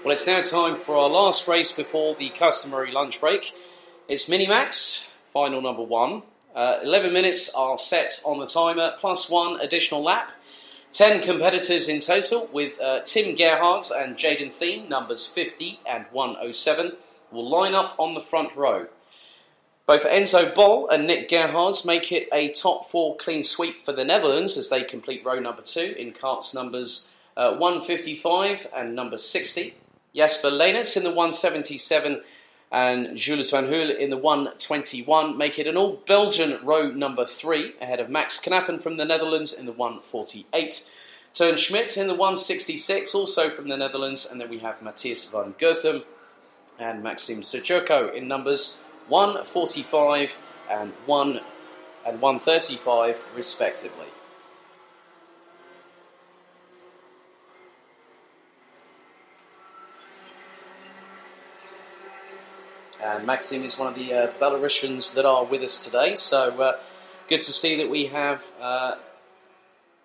Well, it's now time for our last race before the customary lunch break. It's Minimax, final number 1. 11 minutes are set on the timer, plus 1 additional lap. 10 competitors in total, with Tim Gerhards and Jaden Thien, numbers 50 and 107, will line up on the front row. Both Enzo Bol and Nick Gerhards make it a top 4 clean sweep for the Netherlands as they complete row number 2 in carts numbers 155 and number 60. Jasper Leenerts in the 177 and Jules van Hoel in the 121 make it an all-Belgian row number 3 ahead of Max Knappen from the Netherlands in the 148. Teun Schmidt in the 166, also from the Netherlands, and then we have Matthias van Goethem and Maxim Suchurko in numbers 145 and 135 respectively. And Maxim is one of the Belarusians that are with us today, so good to see that we have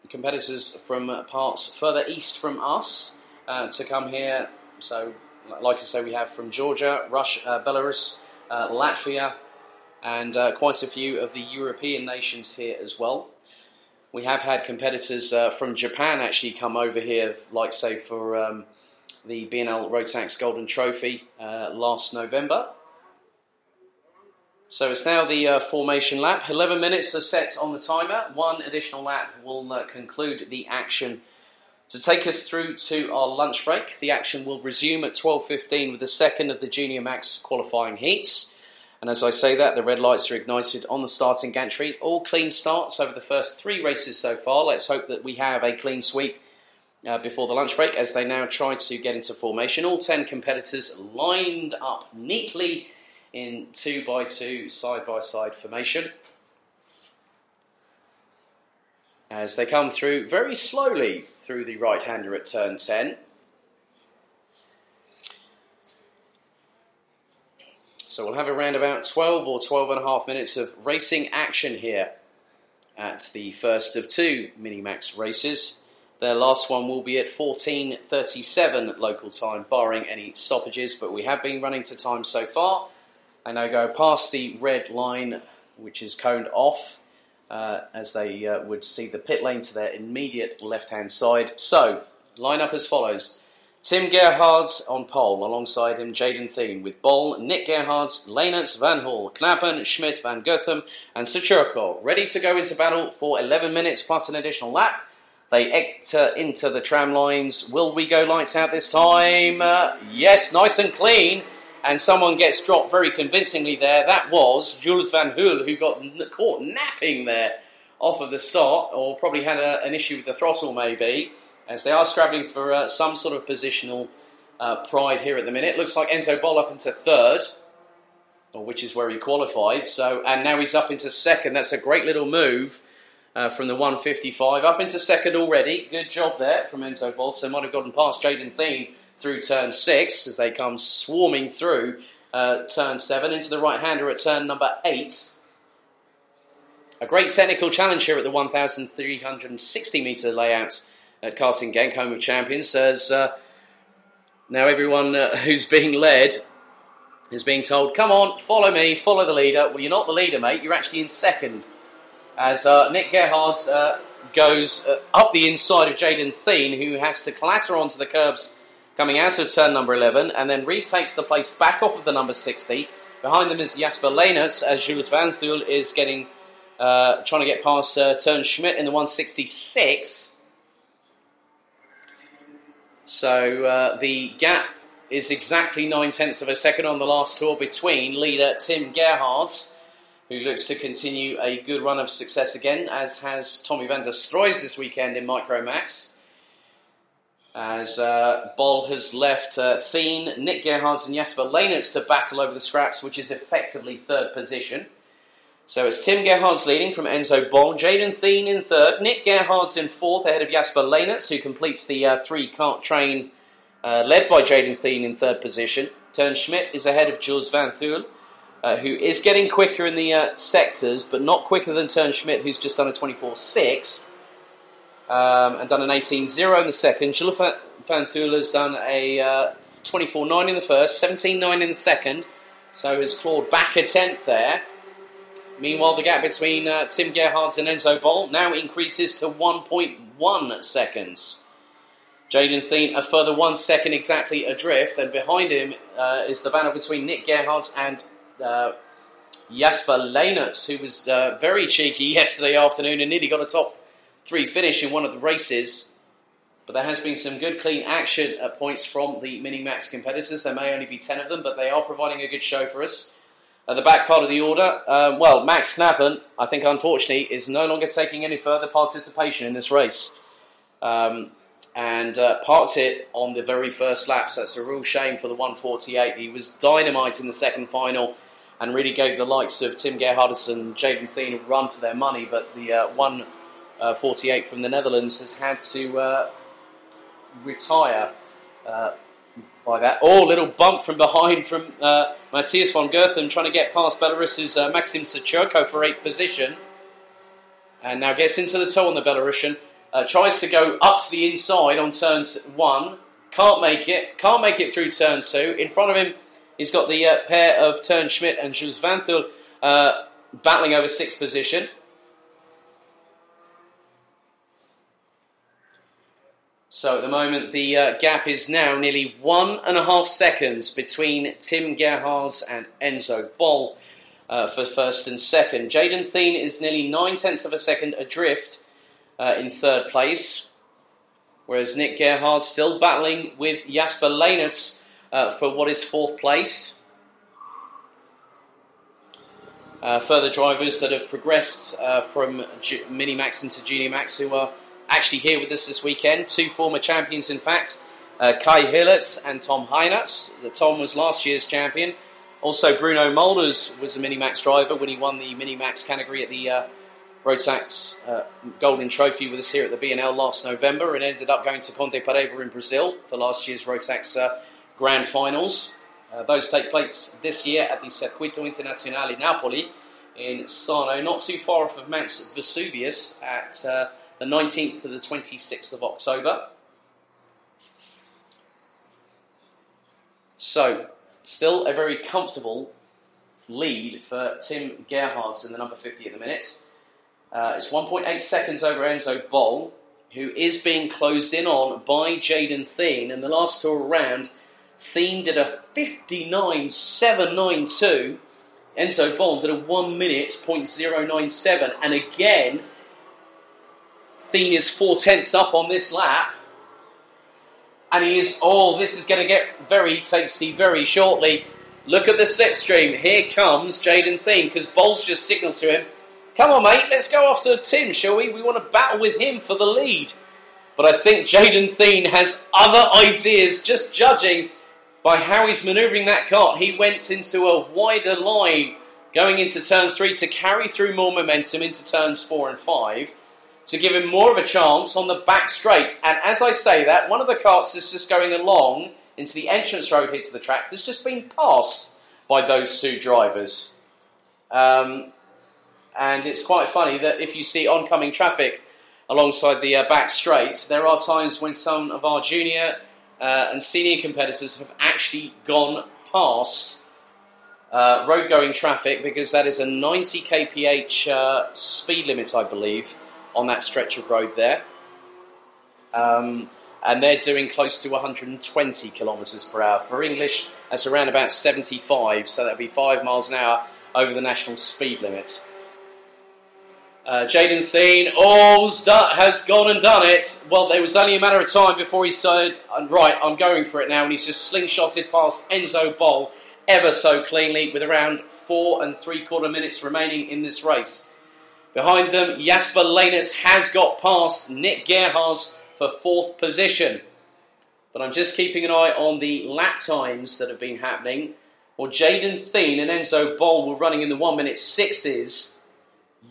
competitors from parts further east from us to come here. So, like I say, we have from Georgia, Russia, Belarus, Latvia, and quite a few of the European nations here as well. We have had competitors from Japan actually come over here, like say for the B&L Rotax Golden Trophy last November. So it's now the formation lap. 11 minutes are set on the timer. 1 additional lap will conclude the action to take us through to our lunch break. The action will resume at 12:15 with the second of the Junior Max qualifying heats. And as I say that, the red lights are ignited on the starting gantry. All clean starts over the first 3 races so far. Let's hope that we have a clean sweep before the lunch break as they now try to get into formation. All 10 competitors lined up neatly in 2x2 side-by-side formation as they come through very slowly through the right-hander at turn 10. So we'll have around about 12 or 12 and a half minutes of racing action here at the first of 2 Minimax races. Their last one will be at 14:37 local time, barring any stoppages, but we have been running to time so far. They now go past the red line, which is coned off, as they would see the pit lane to their immediate left-hand side. So, line up as follows. Tim Gerhards on pole, alongside him Jaden Thien, with Bol, Nick Gerhards, Leenerts, Van Hoel, Knappen, Schmidt, Van Goethem, and Suchurko, ready to go into battle for 11 minutes plus an additional lap. They enter into the tram lines. Will we go lights out this time? Yes, nice and clean. And someone gets dropped very convincingly there. That was Jules van Hoel, who got caught napping there off of the start, or probably had an issue with the throttle maybe, as they are scrabbling for some sort of positional pride here at the minute. Looks like Enzo Bol up into 3rd, which is where he qualified. So, and now he's up into 2nd. That's a great little move from the 155. Up into 2nd already. Good job there from Enzo Bol. So might have gotten past Jaden Thien through turn 6 as they come swarming through turn 7 into the right-hander at turn number 8. A great technical challenge here at the 1,360 metre layout at Karting Genk, home of champions, as now everyone who's being led is being told, come on, follow me, follow the leader. Well, you're not the leader, mate, you're actually in 2nd. As Nick Gerhards goes up the inside of Jaden Thien, who has to clatter onto the curbs coming out of turn number 11, and then retakes the place back off of the number 60. Behind them is Jasper Leenerts, as Jules van Hoel is getting trying to get past Teun Schmidt in the 166. So the gap is exactly 9/10 of a second on the last tour between leader Tim Gerhards, who looks to continue a good run of success again, as has Tommy van der Stroys this weekend in Micromax. As Bol has left Thien, Nick Gerhards and Jasper Leenerts to battle over the scraps, which is effectively 3rd position. So it's Tim Gerhards leading from Enzo Bol, Jaden Thien in 3rd, Nick Gerhards in 4th ahead of Jasper Leenerts, who completes the 3-cart train led by Jaden Thien in 3rd position. Teun Schmidt is ahead of Jules van Hoel, who is getting quicker in the sectors, but not quicker than Teun Schmidt, who's just done a 24.6. And done an 18.0 in the second. Jules van Hoel has done a 24.9 in the first, 17.9 in the second, so has clawed back a tenth there. Meanwhile, the gap between Tim Gerhardt and Enzo Bol now increases to 1.1 seconds. Jayden Thien a further 1 second exactly adrift, and behind him is the battle between Nick Gerhardt and Jasper Leinert, who was very cheeky yesterday afternoon and nearly got a top 3 finish in one of the races. But there has been some good clean action at points from the Minimax competitors. There may only be 10 of them, but they are providing a good show for us. At the back part of the order, Max Knappen, I think unfortunately, is no longer taking any further participation in this race. And parked it on the very first lap, so that's a real shame for the 148. He was dynamite in the second final and really gave the likes of Tim Gerhardt and Jayden Thien a run for their money, but the 148 from the Netherlands has had to retire by that. Oh, little bump from behind from Matthias von Gerthen, trying to get past Belarus's Maxim Sachurko for 8th position. And now gets into the toe on the Belarusian. Tries to go up to the inside on turn 1. Can't make it through turn 2. In front of him, he's got the pair of Tern Schmidt and Jules Vanthul battling over 6th position. So at the moment, the gap is now nearly 1.5 seconds between Tim Gerhardt and Enzo Bol for first and second. Jayden Thien is nearly 9/10 of a second adrift in third place, whereas Nick Gerhardt still battling with Jasper Leinert for what is 4th place. Further drivers that have progressed from Minimax into Junior Max who are actually here with us this weekend. 2 former champions, in fact, Kai Hillertz and Tom Heinatz. Tom was last year's champion. Also, Bruno Mulders was a Minimax driver when he won the Minimax category at the Rotax Golden Trophy with us here at the B&L last November, and ended up going to Ponte Paraiba in Brazil for last year's Rotax Grand Finals. Those take place this year at the Circuito Internazionale Napoli in Sarno, not too far off of Mount Vesuvius at the 19th to the 26th of October. So, still a very comfortable lead for Tim Gerhardt in the number 50 at the minute. It's 1.8 seconds over Enzo Bol, who is being closed in on by Jayden Thien. In the last tour round, Thien did a 59.792. Enzo Bol did a 1 minute, 0.097. And again, Thien is 4/10 up on this lap. And he is, this is going to get very tasty very shortly. Look at the slipstream. Here comes Jayden Thien, because Bol's just signalled to him, come on, mate, let's go after Tim, shall we? We want to battle with him for the lead. But I think Jayden Thien has other ideas, just judging by how he's manoeuvring that cart. He went into a wider line going into turn 3 to carry through more momentum into turns 4 and 5, to give him more of a chance on the back straight. And as I say that, one of the carts that's just going along into the entrance road here to the track has just been passed by those 2 drivers. And it's quite funny that if you see oncoming traffic alongside the back straight, there are times when some of our junior and senior competitors have actually gone past road-going traffic, because that is a 90 kph speed limit, I believe, on that stretch of road there. And they're doing close to 120 kilometres per hour. For English, that's around about 75, so that'd be 5 miles an hour over the national speed limit. Jayden Thien has gone and done it. Well, it was only a matter of time before he said, right, I'm going for it now, and he's just slingshotted past Enzo Bol ever so cleanly with around 4 3/4 minutes remaining in this race. Behind them, Jasper Leinert has got past Nick Gerhardt for 4th position. But I'm just keeping an eye on the lap times that have been happening. Well, Jayden Thien and Enzo Bol were running in the 1 minute 6s.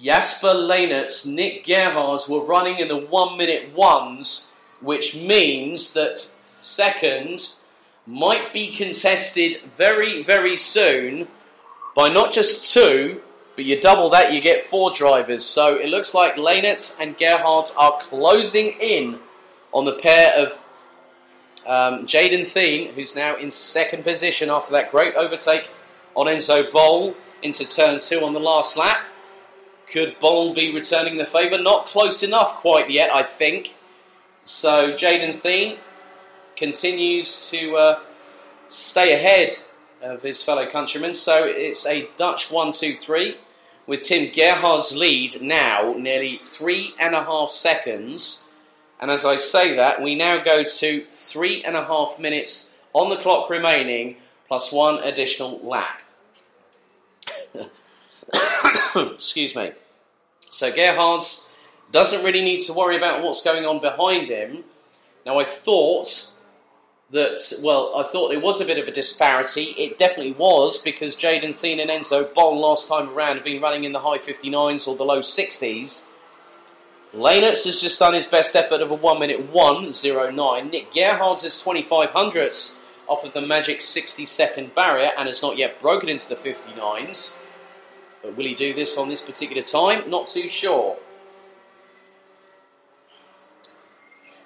Jasper Leinert, Nick Gerhardt were running in the 1 minute 1s, which means that second might be contested very, very soon by not just 2, but you double that, you get 4 drivers. So it looks like Leinert and Gerhardt are closing in on the pair of Jaden Thien, who's now in second position after that great overtake on Enzo Bol into turn 2 on the last lap. Could Bol be returning the favour? Not close enough quite yet, I think. So Jaden Thien continues to stay ahead of his fellow countrymen. So it's a Dutch 1-2-3 with Tim Gerhard's lead now nearly 3.5 seconds. And as I say that, we now go to 3.5 minutes on the clock remaining, plus 1 additional lap. Excuse me. So Gerhards doesn't really need to worry about what's going on behind him. Now I thought it was a bit of a disparity. It definitely was, because Jaden Thien and Enzo Bol last time around have been running in the high 59s or the low 60s. Leynertz has just done his best effort of a 1 minute 1:09. Nick Gerhards is 25 hundredths off of the magic 60-second barrier and has not yet broken into the 59s. But will he do this on this particular time? Not too sure.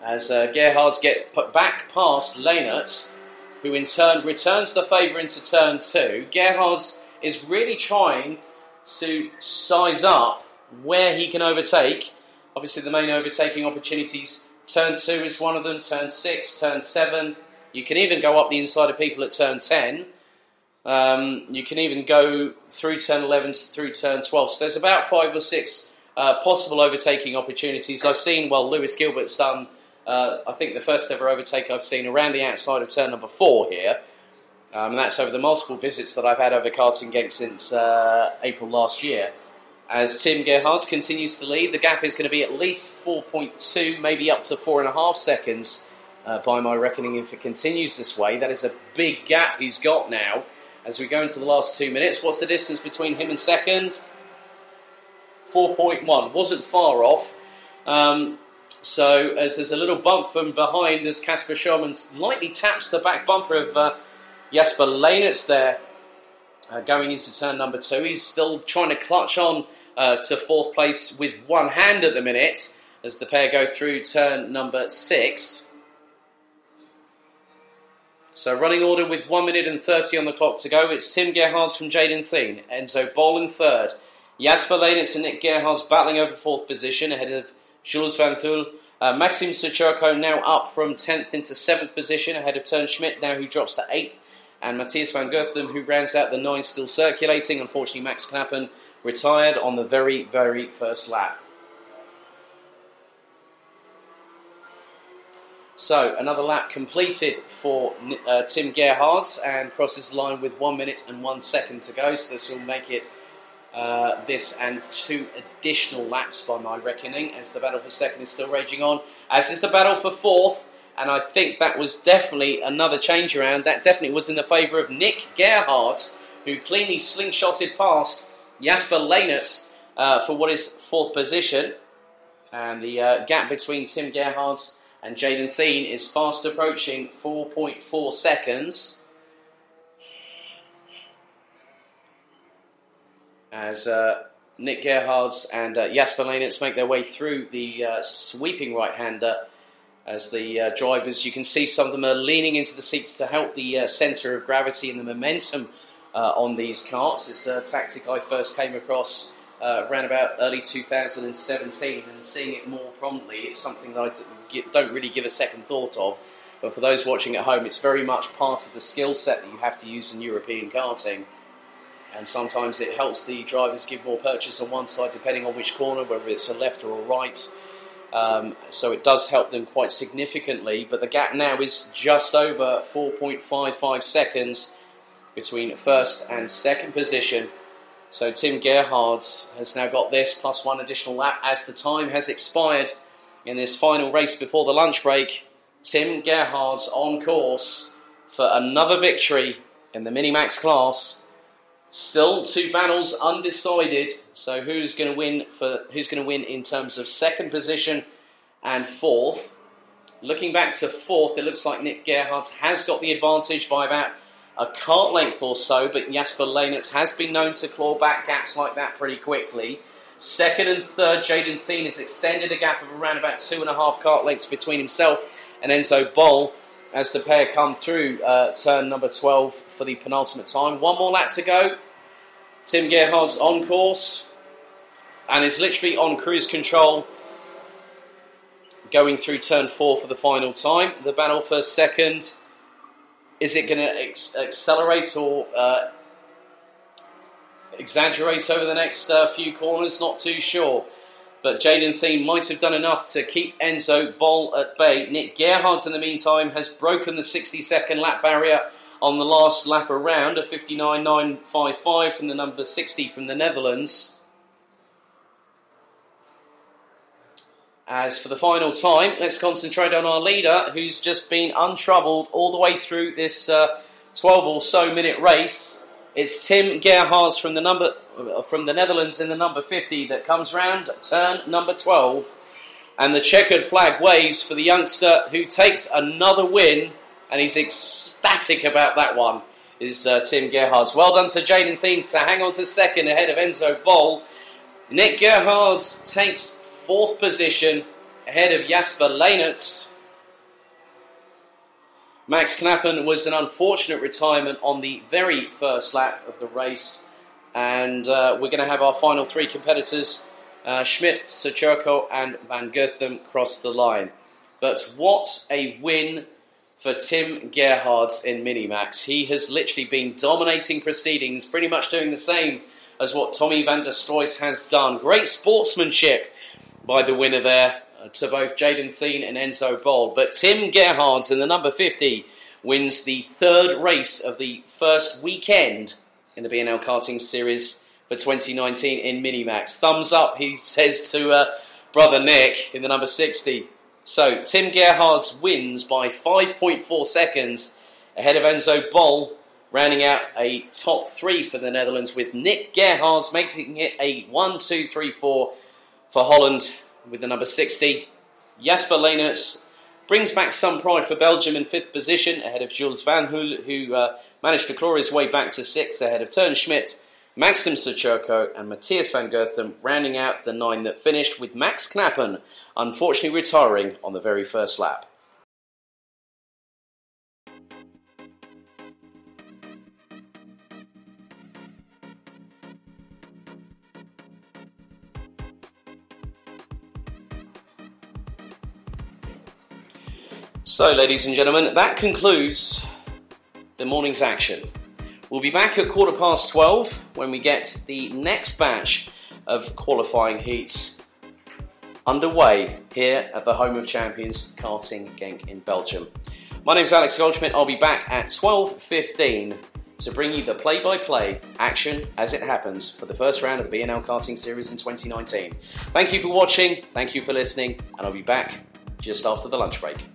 As Gerhards get put back past Leynertz, who in turn returns the favour into turn 2. Gerhards is really trying to size up where he can overtake. Obviously the main overtaking opportunities, turn 2 is one of them, turn 6, turn 7. You can even go up the inside of people at turn 10. You can even go through turn 11 through turn 12. So there's about 5 or 6 possible overtaking opportunities. I've seen, Lewis Gilbert's done, I think the first ever overtake I've seen around the outside of turn number 4 here. And that's over the multiple visits that I've had over Karting Genk since April last year. As Tim Gerhards continues to lead, the gap is going to be at least 4.2, maybe up to 4.5 seconds by my reckoning if it continues this way. That is a big gap he's got now as we go into the last 2 minutes. What's the distance between him and second? 4.1. Wasn't far off. So as there's a little bump from behind as Kasper Schulman lightly taps the back bumper of Jasper Leynertz there going into turn number 2. He's still trying to clutch on to 4th place with one hand at the minute as the pair go through turn number 6. So running order with 1 minute and 30 on the clock to go. It's Tim Gerhards from Jaden Thien, Enzo Bol in 3rd. Jasper Leynertz and Nick Gerhards battling over 4th position ahead of Jules Van Thul. Maxim Suchurko now up from 10th into 7th position ahead of Tern Schmidt now, who drops to 8th. And Matthias van Goethem, who rounds out the 9, still circulating. Unfortunately, Max Knappen retired on the very, very first lap. So, another lap completed for Tim Gerhards and crosses the line with 1 minute and 1 second to go. So this will make it this and 2 additional laps by my reckoning, as the battle for second is still raging on, as is the battle for 4th. And I think that was definitely another change around. That definitely was in the favour of Nick Gerhards, who cleanly slingshotted past Jasper Leynertz for what is 4th position. And the gap between Tim Gerhards and Jaden Thien is fast approaching 4.4 seconds. As Nick Gerhards and Jasper Leynertz make their way through the sweeping right-hander. As the drivers, you can see some of them are leaning into the seats to help the centre of gravity and the momentum on these karts. It's a tactic I first came across around about early 2017, and seeing it more prominently, it's something that I don't really give a second thought of. But for those watching at home, it's very much part of the skill set that you have to use in European karting. And sometimes it helps the drivers give more purchase on one side, depending on which corner, whether it's a left or a right. So it does help them quite significantly, but the gap now is just over 4.55 seconds between 1st and 2nd position. So Tim Gerhards has now got this plus 1 additional lap as the time has expired in this final race before the lunch break. Tim Gerhards on course for another victory in the Minimax class. Still 2 battles undecided. So who's going to win in terms of 2nd position and 4th? Looking back to 4th, it looks like Nick Gerhards has got the advantage by about a kart length or so, but Jasper Leynertz has been known to claw back gaps like that pretty quickly. 2nd and 3rd, Jaden Thien has extended a gap of around about 2.5 kart lengths between himself and Enzo Bol. as the pair come through turn number 12 for the penultimate time. One more lap to go. Tim Gerhardt's on course and is literally on cruise control going through turn 4 for the final time. The battle for second. Is it going to accelerate or exaggerate over the next few corners? Not too sure. But Jayden Thiem might have done enough to keep Enzo Bol at bay. Nick Gerhardt, in the meantime, has broken the 60-second lap barrier on the last lap around, a 59.955 from the number 60 from the Netherlands. As for the final time, let's concentrate on our leader, who's just been untroubled all the way through this 12 or so minute race. It's Tim Gerhardt from the Netherlands in the number 50 that comes round turn number 12. And the checkered flag waves for the youngster who takes another win, and he's ecstatic about that one, is Tim Gerhardt. Well done to Jayden Thiem to hang on to second ahead of Enzo Bol. Nick Gerhardt takes 4th position ahead of Jasper Leenert. Max Knappen was an unfortunate retirement on the very first lap of the race, and we're going to have our final 3 competitors, Schmidt, Socherko and Van Goethem, cross the line. But what a win for Tim Gerhardt in Minimax. He has literally been dominating proceedings, pretty much doing the same as what Tommy van der Sloijs has done. Great sportsmanship by the winner there, to both Jayden Thiem and Enzo Bol. But Tim Gerhardt in the number 50 wins the 3rd race of the first weekend in the B&L Karting Series for 2019 in Minimax. Thumbs up, he says to brother Nick in the number 60. So Tim Gerhardt wins by 5.4 seconds ahead of Enzo Bol, rounding out a top 3 for the Netherlands, with Nick Gerhardt making it a 1, 2, 3, 4 for Holland with the number 60. Jasper Leenert brings back some pride for Belgium in 5th position ahead of Jules Van Hoel, who managed to claw his way back to 6th ahead of Teun Schmidt, Maxim Socherko and Matthias van Goethem, rounding out the 9 that finished, with Max Knappen unfortunately retiring on the very first lap. So, ladies and gentlemen, that concludes the morning's action. We'll be back at 12:15 when we get the next batch of qualifying heats underway here at the Home of Champions Karting Genk in Belgium. My name's Alex Goldschmidt. I'll be back at 12:15 to bring you the play-by-play action as it happens for the first round of the B&L Karting Series in 2019. Thank you for watching, thank you for listening, and I'll be back just after the lunch break.